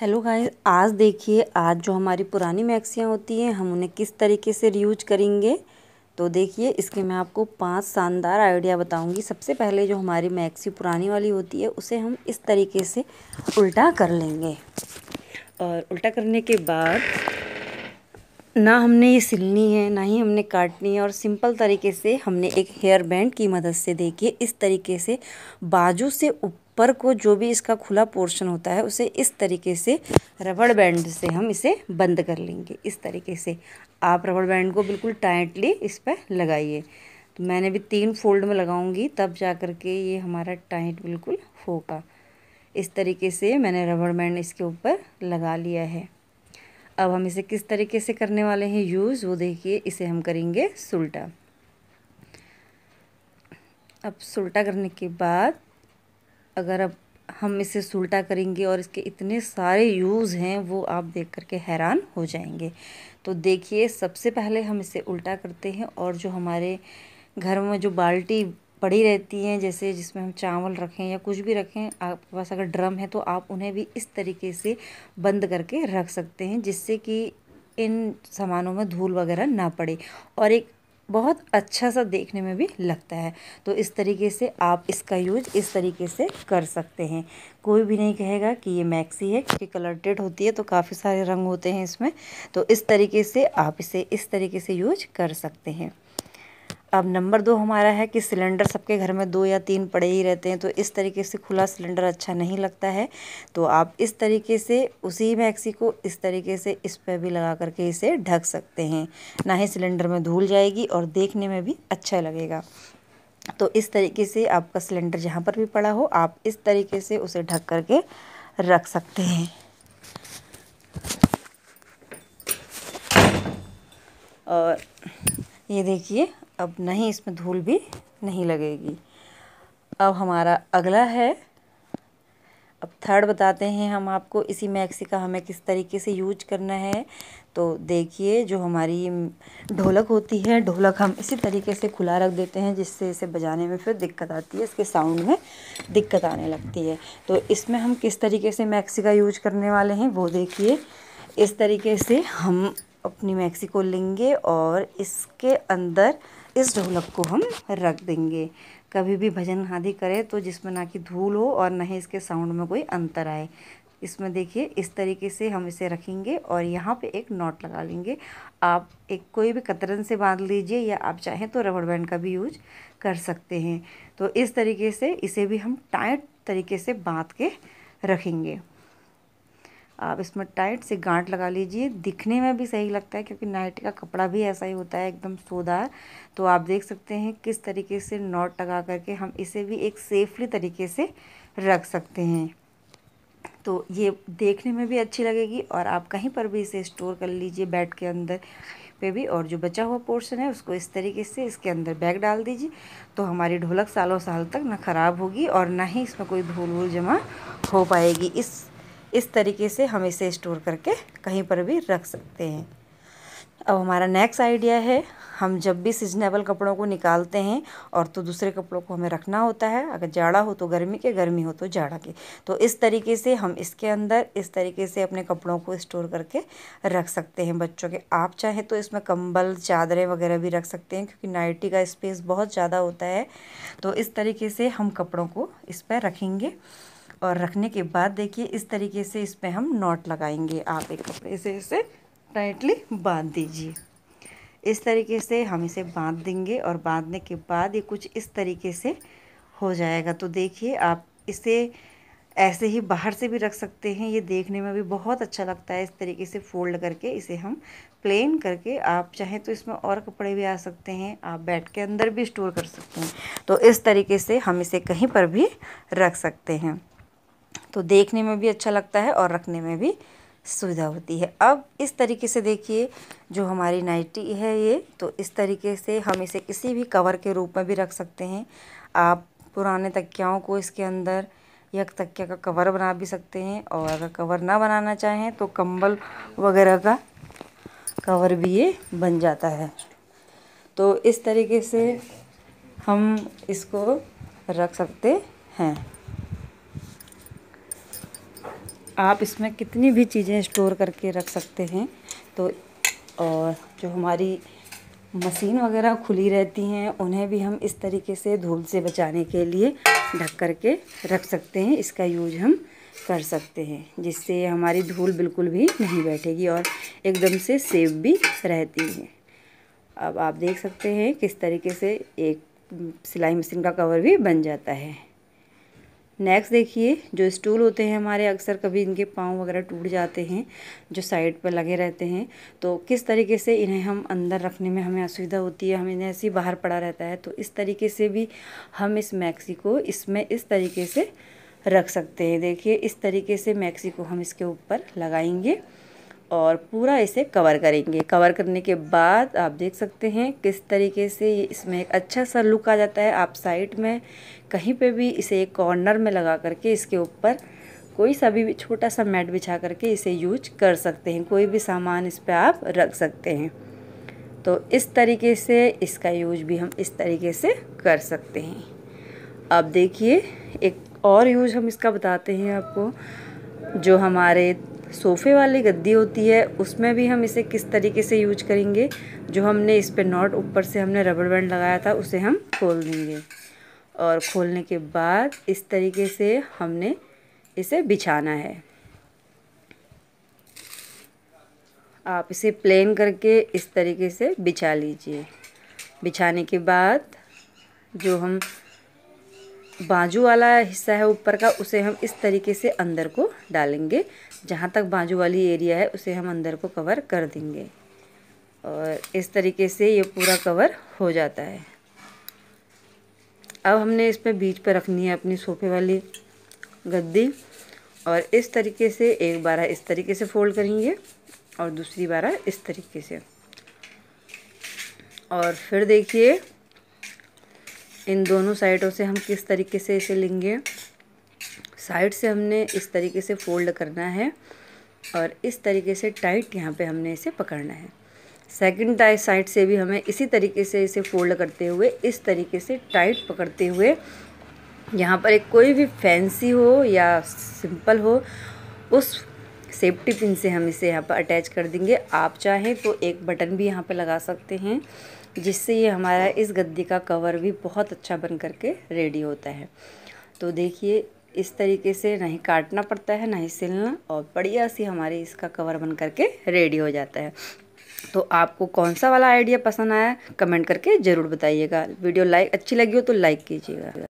Hello guys, आज देखिए आज जो हमारी पुरानी मैक्सियाँ होती हैं हम उन्हें किस तरीके से रीयूज करेंगे। तो देखिए इसके मैं आपको 5 शानदार आइडिया बताऊंगी। सबसे पहले जो हमारी मैक्सी पुरानी वाली होती है उसे हम इस तरीके से उल्टा कर लेंगे और उल्टा करने के बाद ना हमने ये सिलनी है ना ही हमने काटनी है और सिंपल तरीके से हमने एक हेयर बैंड की मदद से देखिए इस तरीके से बाजू से ऊपर को जो भी इसका खुला पोर्शन होता है उसे इस तरीके से रबड़ बैंड से हम इसे बंद कर लेंगे। इस तरीके से आप रबड़ बैंड को बिल्कुल टाइटली इस पर लगाइए। तो मैंने भी 3 फोल्ड में लगाऊंगी तब जा कर के ये हमारा टाइट बिल्कुल होगा। इस तरीके से मैंने रबड़ बैंड इसके ऊपर लगा लिया है। अब हम इसे किस तरीके से करने वाले हैं यूज़, वो देखिए। इसे हम करेंगे सुल्टा। अब सुल्टा करने के बाद अगर अब हम इसे सुल्टा करेंगे और इसके इतने सारे यूज़ हैं वो आप देख करके हैरान हो जाएंगे। तो देखिए सबसे पहले हम इसे उल्टा करते हैं और जो हमारे घर में जो बाल्टी पड़ी रहती हैं, जैसे जिसमें हम चावल रखें या कुछ भी रखें, आपके पास अगर ड्रम है तो आप उन्हें भी इस तरीके से बंद करके रख सकते हैं जिससे कि इन सामानों में धूल वगैरह ना पड़े और एक बहुत अच्छा सा देखने में भी लगता है। तो इस तरीके से आप इसका यूज इस तरीके से कर सकते हैं। कोई भी नहीं कहेगा कि ये मैक्सी है, क्योंकि कलरटेड होती है तो काफ़ी सारे रंग होते हैं इसमें। तो इस तरीके से आप इसे इस तरीके से यूज कर सकते हैं। अब नंबर 2 हमारा है कि सिलेंडर सबके घर में 2 या 3 पड़े ही रहते हैं, तो इस तरीके से खुला सिलेंडर अच्छा नहीं लगता है। तो आप इस तरीके से उसी मैक्सी को इस तरीके से इस पर भी लगा करके इसे ढक सकते हैं। ना ही सिलेंडर में धूल जाएगी और देखने में भी अच्छा लगेगा। तो इस तरीके से आपका सिलेंडर जहाँ पर भी पड़ा हो आप इस तरीके से उसे ढक करके रख सकते हैं। और ये देखिए अब नहीं इसमें धूल भी नहीं लगेगी। अब हमारा अगला है, अब थर्ड बताते हैं हम आपको इसी मैक्सी का हमें किस तरीके से यूज करना है। तो देखिए जो हमारी ढोलक होती है, ढोलक हम इसी तरीके से खुला रख देते हैं जिससे इसे बजाने में फिर दिक्कत आती है, इसके साउंड में दिक्कत आने लगती है। तो इसमें हम किस तरीके से मैक्सी का यूज करने वाले हैं वो देखिए। इस तरीके से हम अपनी मैक्सी को लेंगे और इसके अंदर इस ढोलक को हम रख देंगे। कभी भी भजन आदि करें तो जिसमें ना कि धूल हो और ना ही इसके साउंड में कोई अंतर आए। इसमें देखिए इस तरीके से हम इसे रखेंगे और यहाँ पे एक नॉट लगा लेंगे। आप एक कोई भी कतरन से बांध लीजिए या आप चाहें तो रबड़ बैंड का भी यूज कर सकते हैं। तो इस तरीके से इसे भी हम टाइट तरीके से बांध के रखेंगे। आप इसमें टाइट से गांठ लगा लीजिए, दिखने में भी सही लगता है क्योंकि नाइटी का कपड़ा भी ऐसा ही होता है, एकदम सोदार। तो आप देख सकते हैं किस तरीके से नॉट लगा करके हम इसे भी एक सेफली तरीके से रख सकते हैं। तो ये देखने में भी अच्छी लगेगी और आप कहीं पर भी इसे स्टोर कर लीजिए, बेड के अंदर पे भी। और जो बचा हुआ पोर्शन है उसको इस तरीके से इसके अंदर बैग डाल दीजिए। तो हमारी ढोलक सालों साल तक ना ख़राब होगी और ना ही इसमें कोई धूल वूल जमा हो पाएगी। इस तरीके से हम इसे स्टोर करके कहीं पर भी रख सकते हैं। अब हमारा नेक्स्ट आइडिया है, हम जब भी सीजनेबल कपड़ों को निकालते हैं और तो दूसरे कपड़ों को हमें रखना होता है, अगर जाड़ा हो तो गर्मी के, गर्मी हो तो जाड़ा के। तो इस तरीके से हम इसके अंदर इस तरीके से अपने कपड़ों को स्टोर करके रख सकते हैं बच्चों के। आप चाहें तो इसमें कंबल चादरें वगैरह भी रख सकते हैं क्योंकि नाइटी का स्पेस बहुत ज़्यादा होता है। तो इस तरीके से हम कपड़ों को इस पर रखेंगे और रखने के बाद देखिए इस तरीके से इस पर हम नॉट लगाएंगे। आप एक कपड़े से इसे टाइटली बांध दीजिए। इस तरीके से हम इसे बांध देंगे और बांधने के बाद ये कुछ इस तरीके से हो जाएगा। तो देखिए आप इसे ऐसे ही बाहर से भी रख सकते हैं, ये देखने में भी बहुत अच्छा लगता है। इस तरीके से फोल्ड करके इसे हम प्लेन करके, आप चाहें तो इसमें और कपड़े भी आ सकते हैं, आप बेड के अंदर भी स्टोर कर सकते हैं। तो इस तरीके से हम इसे कहीं पर भी रख सकते हैं। तो देखने में भी अच्छा लगता है और रखने में भी सुविधा होती है। अब इस तरीके से देखिए जो हमारी नाइटी है ये, तो इस तरीके से हम इसे किसी भी कवर के रूप में भी रख सकते हैं। आप पुराने तकियाओं को इसके अंदर या तकिया का कवर बना भी सकते हैं, और अगर कवर ना बनाना चाहें तो कंबल वगैरह का कवर भी ये बन जाता है। तो इस तरीके से हम इसको रख सकते हैं। आप इसमें कितनी भी चीज़ें स्टोर करके रख सकते हैं। तो और जो हमारी मशीन वगैरह खुली रहती हैं उन्हें भी हम इस तरीके से धूल से बचाने के लिए ढक कर के रख सकते हैं। इसका यूज हम कर सकते हैं, जिससे हमारी धूल बिल्कुल भी नहीं बैठेगी और एकदम से सेफ भी रहती है। अब आप देख सकते हैं किस तरीके से एक सिलाई मशीन का कवर भी बन जाता है। नेक्स्ट देखिए, जो स्टूल होते हैं हमारे, अक्सर कभी इनके पाँव वगैरह टूट जाते हैं जो साइड पर लगे रहते हैं, तो किस तरीके से इन्हें हम अंदर रखने में हमें असुविधा होती है, हमें इन्हें ऐसे ही बाहर पड़ा रहता है। तो इस तरीके से भी हम इस मैक्सी को इसमें इस तरीके से रख सकते हैं। देखिए इस तरीके से मैक्सी को हम इसके ऊपर लगाएंगे और पूरा इसे कवर करेंगे। कवर करने के बाद आप देख सकते हैं किस तरीके से ये इसमें एक अच्छा सा लुक आ जाता है। आप साइड में कहीं पे भी इसे एक कॉर्नर में लगा करके इसके ऊपर कोई सा भी छोटा सा मैट बिछा करके इसे यूज कर सकते हैं। कोई भी सामान इस पर आप रख सकते हैं। तो इस तरीके से इसका यूज भी हम इस तरीके से कर सकते हैं। अब देखिए एक और यूज हम इसका बताते हैं आपको। जो हमारे सोफ़े वाली गद्दी होती है उसमें भी हम इसे किस तरीके से यूज करेंगे। जो हमने इस पे नॉट ऊपर से हमने रबर बैंड लगाया था उसे हम खोल देंगे और खोलने के बाद इस तरीके से हमने इसे बिछाना है। आप इसे प्लेन करके इस तरीके से बिछा लीजिए। बिछाने के बाद जो हम बाजू वाला हिस्सा है ऊपर का उसे हम इस तरीके से अंदर को डालेंगे। जहाँ तक बाजू वाली एरिया है उसे हम अंदर को कवर कर देंगे और इस तरीके से ये पूरा कवर हो जाता है। अब हमने इस पे बीच पे रखनी है अपनी सोफे वाली गद्दी और इस तरीके से एक बार इस तरीके से फोल्ड करेंगे और दूसरी बार इस तरीके से। और फिर देखिए इन दोनों साइडों से हम किस तरीके से इसे लेंगे। साइड से हमने इस तरीके से फोल्ड करना है और इस तरीके से टाइट यहाँ पे हमने इसे पकड़ना है। सेकंड साइड से भी हमें इसी तरीके से इसे फोल्ड करते हुए इस तरीके से टाइट पकड़ते हुए यहाँ पर एक कोई भी फैंसी हो या सिंपल हो उस सेफ्टी पिन से हम इसे यहाँ पर अटैच कर देंगे। आप चाहें तो एक बटन भी यहाँ पे लगा सकते हैं, जिससे ये हमारा इस गद्दी का कवर भी बहुत अच्छा बन करके रेडी होता है। तो देखिए इस तरीके से नहीं काटना पड़ता है ना ही सिलना और बढ़िया सी हमारी इसका कवर बन करके रेडी हो जाता है। तो आपको कौन सा वाला आइडिया पसंद आया कमेंट करके ज़रूर बताइएगा। वीडियो अच्छी लगी हो तो लाइक कीजिएगा।